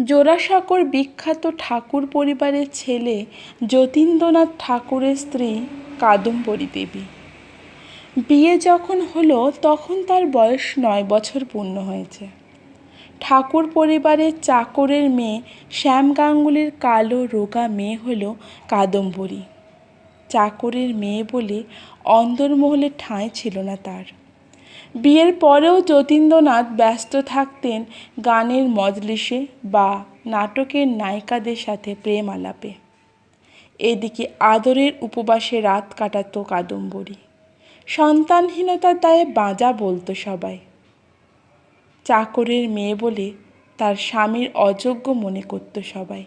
জোড়াসাঁকোর বিখ্যাত ঠাকুর পরিবারের ছেলে যতীন্দ্রনাথ ঠাকুরের স্ত্রী কাদম্বরী দেবী। বিয়ে যখন হলো তখন তার বয়স 9 বছর পূর্ণ হয়েছে। ঠাকুর পরিবারের চাকরের মেয়ে শ্যাম গাঙ্গুলির কালো রোগা মেয়ে হলো কাদম্বরী। চাকরের মেয়ে বলে অন্দরমহলে ঠাঁই ছিল না তার। বিয়ের পরেও যতীন্দ্রনাথ ব্যস্ত থাকতেন গানের মজলিসে বা নাটকের নায়িকাদের সাথে প্রেম আলাপে। এদিকে আদরের উপবাসে রাত কাটাতো কাদম্বরী। সন্তানহীনতার দায়ে বাঁজা বলতো সবাই। চাকরের মেয়ে বলে তার স্বামীর অযোগ্য মনে করত সবাই।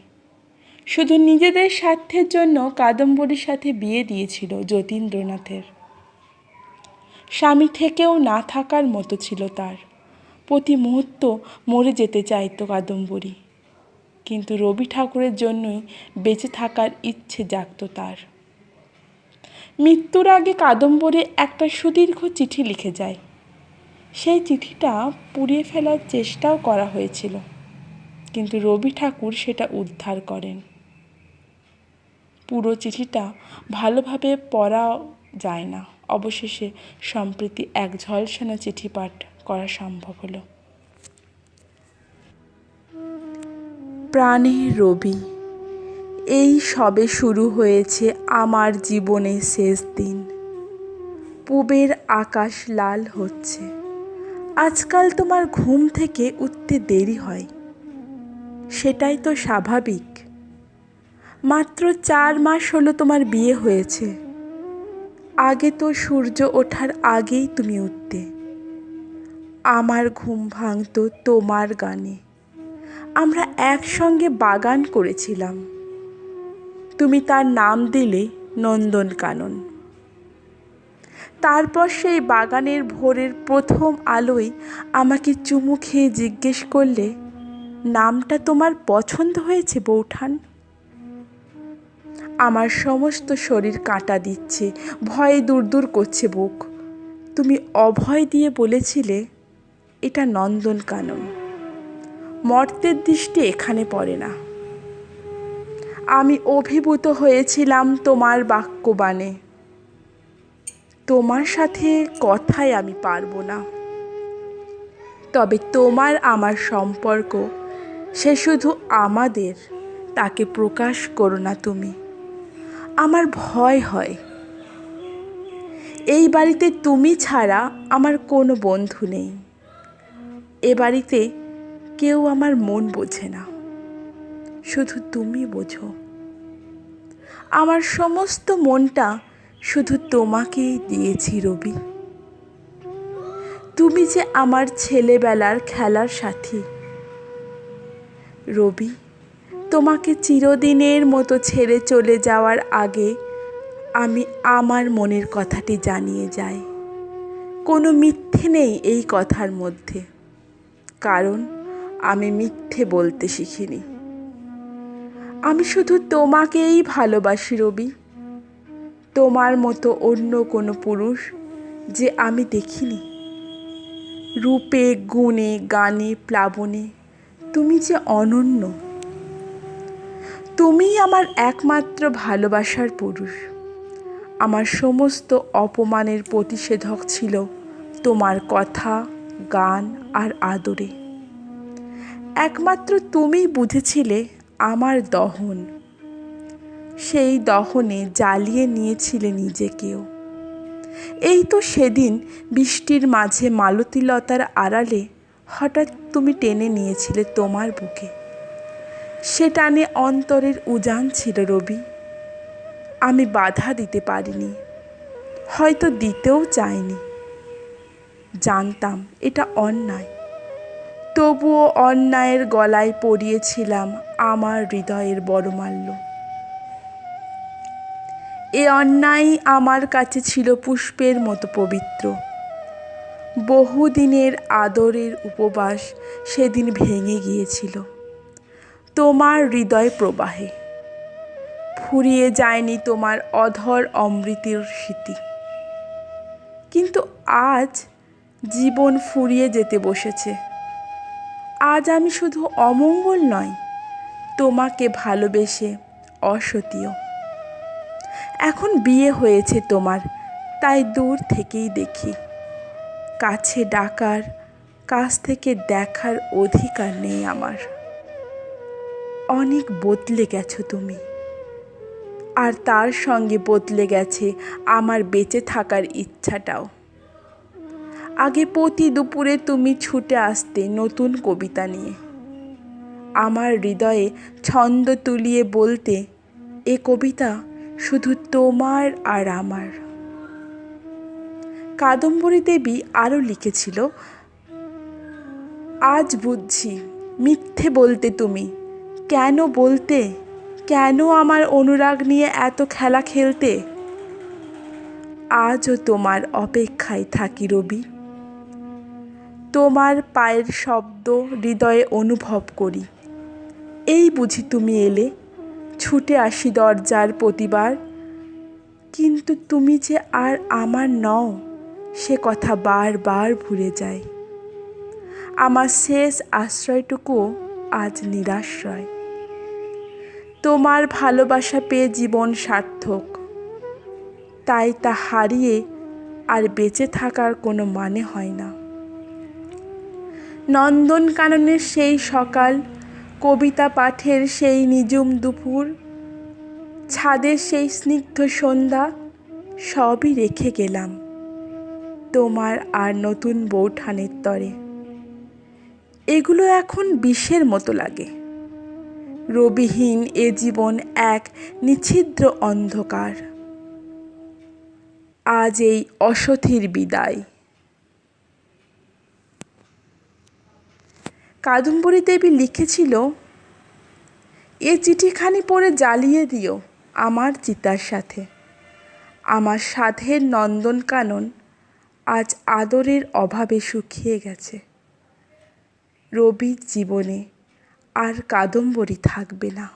শুধু নিজেদের স্বার্থের জন্য কাদম্বরীর সাথে বিয়ে দিয়েছিল যতীন্দ্রনাথের। স্বামী থেকেও না থাকার মতো ছিল তার। প্রতি মুহূর্ত মরে যেতে চাইতো কাদম্বরী, কিন্তু রবি ঠাকুরের জন্যই বেঁচে থাকার ইচ্ছে জাগত তার। মৃত্যুর আগে কাদম্বরী একটা সুদীর্ঘ চিঠি লিখে যায়। সেই চিঠিটা পুড়িয়ে ফেলার চেষ্টাও করা হয়েছিল, কিন্তু রবি ঠাকুর সেটা উদ্ধার করেন। পুরো চিঠিটা ভালোভাবে পড়া যায় না। অবশেষে সম্প্রতি এক ঝলসানো চিঠি পাঠ করা সম্ভব হলো। প্রাণের রবি, এই সবে শুরু হয়েছে আমার জীবনের শেষ দিন। পূবের আকাশ লাল হচ্ছে। আজকাল তোমার ঘুম থেকে উঠতে দেরি হয়, সেটাই তো স্বাভাবিক। মাত্র 4 মাস হলো তোমার বিয়ে হয়েছে। আগে তো সূর্য ওঠার আগেই তুমি উঠতে। আমার ঘুম ভাঙতো তোমার গানে। আমরা একসঙ্গে বাগান করেছিলাম। তুমি তার নাম দিলে নন্দনকানন। তারপর সেই বাগানের ভোরের প্রথম আলোয় আমাকে চুমু খেয়ে জিজ্ঞেস করলে, নামটা তোমার পছন্দ হয়েছে বৌঠান? আমার সমস্ত শরীর কাঁটা দিচ্ছে, ভয়ে দূর করছে বুক। তুমি অভয় দিয়ে বলেছিলে, এটা নন্দনকানন। মর্তের দৃষ্টি এখানে পড়ে না। আমি অভিভূত হয়েছিলাম তোমার বাক্যবাণে। তোমার সাথে কথাই আমি পারবো না। তবে তোমার আমার সম্পর্ক, সে শুধু আমাদের, তাকে প্রকাশ করো না তুমি। আমার ভয় হয়। এই বাড়িতে তুমি ছাড়া আমার কোনো বন্ধু নেই। এ বাড়িতে কেউ আমার মন বোঝে না, শুধু তুমি বোঝো। আমার সমস্ত মনটা শুধু তোমাকেই দিয়েছি রবি। তুমি যে আমার ছেলেবেলার খেলার সাথী। রবি, তোমাকে চিরদিনের মতো ছেড়ে চলে যাওয়ার আগে আমি আমার মনের কথাটি জানিয়ে যাই। কোনো মিথ্যে নেই এই কথার মধ্যে, কারণ আমি মিথ্যে বলতে শিখিনি। আমি শুধু তোমাকেই ভালোবাসি রবি। তোমার মতো অন্য কোনো পুরুষ যে আমি দেখিনি। রূপে, গুণে, গানে, প্লাবনে তুমি যে অনন্য। তুমিই আমার একমাত্র ভালোবাসার পুরুষ। আমার সমস্ত অপমানের প্রতিষেধক ছিল তোমার কথা, গান আর আদরে। একমাত্র তুমিই বুঝেছিলে আমার দহন। সেই দহনে জ্বালিয়ে নিয়েছিলে নিজেকেও। এই তো সেদিন বৃষ্টির মাঝে মালতীলতার আড়ালে হঠাৎ তুমি টেনে নিয়েছিলে তোমার বুকে। সে টানে অন্তরের উজান ছিল রবি। আমি বাধা দিতে পারিনি, হয়তো দিতেও চাইনি। জানতাম এটা অন্যায়, তবুও অন্যায়ের গলায় পরিয়েছিলাম আমার হৃদয়ের বড়মাল্য। এ অন্যায় আমার কাছে ছিল পুষ্পের মতো পবিত্র। বহুদিনের আদরের উপবাস সেদিন ভেঙে গিয়েছিল তোমার হৃদয় প্রবাহে। ফুরিয়ে যায়নি তোমার অধর অমৃতের স্মৃতি। কিন্তু আজ জীবন ফুরিয়ে যেতে বসেছে। আজ আমি শুধু অমঙ্গল নয়, তোমাকে ভালোবেসে অসতীয়। এখন বিয়ে হয়েছে তোমার, তাই দূর থেকেই দেখি। কাছে ডাকার, কাছ থেকে দেখার অধিকার নেই আমার। অনেক বদলে গেছো তুমি, আর তার সঙ্গে বদলে গেছে আমার বেঁচে থাকার ইচ্ছাটাও। আগে প্রতি দুপুরে তুমি ছুটে আসতে নতুন কবিতা নিয়ে, আমার হৃদয়ে ছন্দ তুলিয়ে বলতে, এ কবিতা শুধু তোমার আর আমার। কাদম্বরী দেবী আরও লিখেছিল, আজ বুঝছি মিথ্যে বলতে তুমি, কেন বলতে, কেন আমার অনুরাগ নিয়ে এত খেলা খেলতে। আজও তোমার অপেক্ষায় থাকি রবি, তোমার পায়ের শব্দ হৃদয়ে অনুভব করি। এই বুঝি তুমি এলে, ছুটে আসি দরজার প্রতিবার। কিন্তু তুমি যে আর আমার নও, সে কথা বারবার ভুলে যাই। আমার শেষ আশ্রয়টুকুও আজ নিরাশ্রয়। তোমার ভালোবাসা পেয়ে জীবন সার্থক, তাই তা হারিয়ে আর বেঁচে থাকার কোনো মানে হয় না। নন্দনকাননের সেই সকাল, কবিতা পাঠের সেই নিঝুম দুপুর, ছাদের সেই স্নিগ্ধ সন্ধ্যা, সবই রেখে গেলাম তোমার আর নতুন বউঠানের তরে। এগুলো এখন বিষের মতো লাগে। রবিহীন এ জীবন এক নিছিদ্র অন্ধকার। আজ এই অসথির বিদায়। কাদম্বরী দেবী লিখেছিল, এ চিঠিখানি পড়ে জ্বালিয়ে দিও আমার চিতার সাথে। আমার সাধের নন্দনকানন আজ আদরের অভাবে শুকিয়ে গেছে। রবির জীবনে আর কাদম্বরী থাকবে না।